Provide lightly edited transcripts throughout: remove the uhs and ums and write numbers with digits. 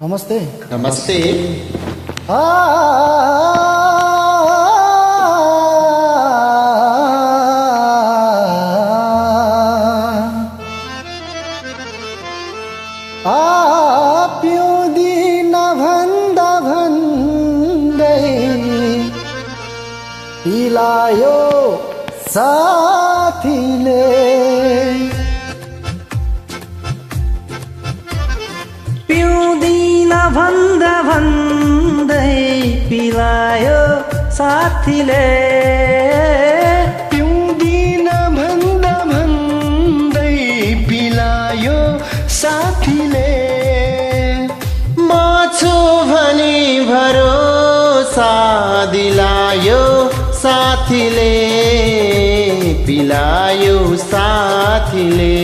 नमस्ते। नमस्ते। पिउँदिन भन्दा भन्दै पिलायो साथीले। पिउँदिन भन्दा भन्दै पिलायो साथीले। पिउँदिन भन्दा भन्दै पिलायो साथीले। म छु भनी भरोसा दिलायो साथीले, पिलायो साथीले।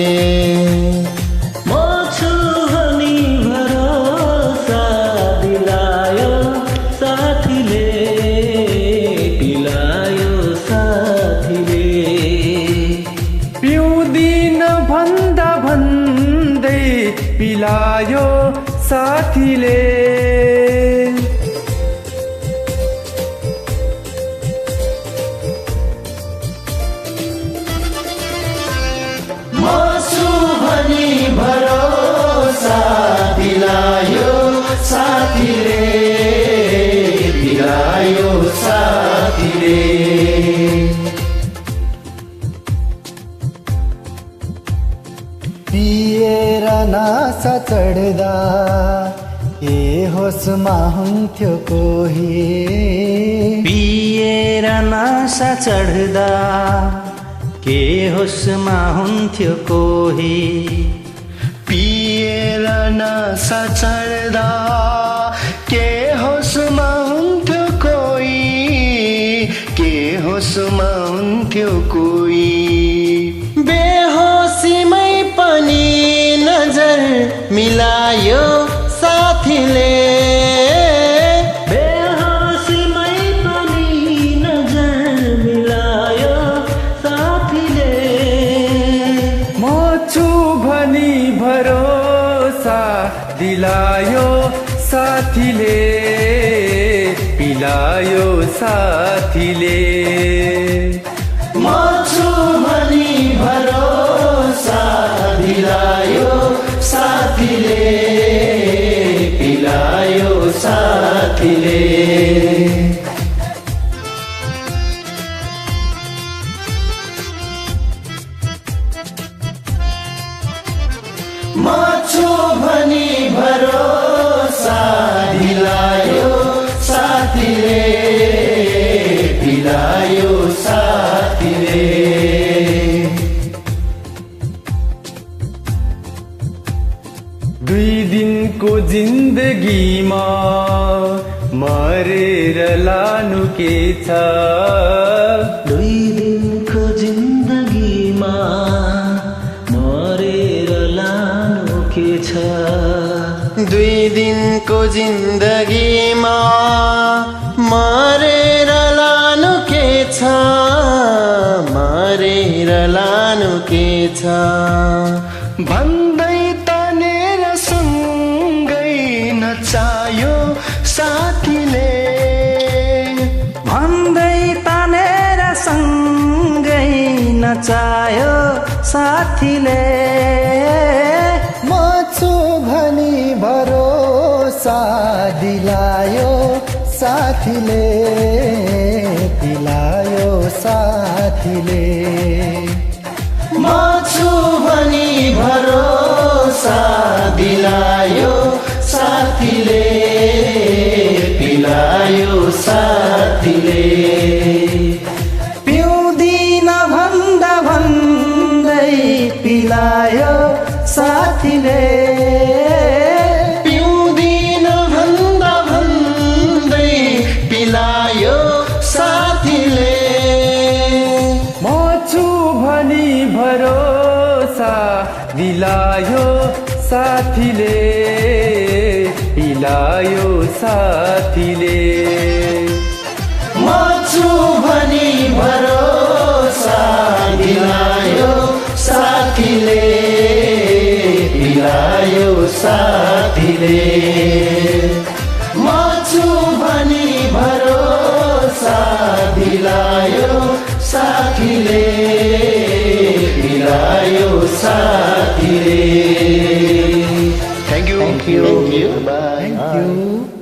म छु भनी भरोसा दिलायो साथीले, पिलायो साथीले। पिउँदिन भन्दा भन्दै पिलायो साथीले। म छु भनी भरोसा दिलायो साथीले, पिलायो साथीले। पिएर नासा चढ्दा ए होसमा हुन्थ्यो कोही। पिएर नासा चढ्दा के होसमा हुन्थ्यो कोही। पिएर नासा चढ्दा के होसमा हुन्थ्यो कोही, के होसमा हुन्थ्यो कोही। बेहोसीमै पनि नजर मिलायो साथीले, बेहोसीमै पनि नजर मिलायो साथीले। म छु भनी भरोसा दिलायो साथीले, पिलायो साथीले। म छु भनी भरोसा दिलायो साथीले, पिलायो साथीले। म छु भनी भरोसा दिलायो साथीले, पिलायो साथीले। दुई दिनको जिन्दगीमा मरेर लानु के छ। दुई दिनको जिन्दगीमा मरेर लानु के छ। दुई दिनको जिन्दगीमा मरेर लानु के छ, मरेर लानु के छ। भन्दै तनेर सँगै नचायो साथीले। भन्दै तानेर सँगै नचायो साथीले। म छु भनी भरोसा दिलायो साथीले, पिलायो साथीले। म छु भनी भरोसा दिलायो साथीले, पिलायो साथीले। पिउँदिन भन्दा भन्दै पिलायो साथीले। पिउँदिन भन्दा भन्दै पिलायो साथीले। म छु भनी भरोसा दिलायो साथीले, पिलायो साथीले। म छु भनी भरोसा दिलायो साथीले, पिलायो साथीले म छु भनी भरोसा दिलायो साथीले पिलायो साथीले Thank you. Thank you. Thank you.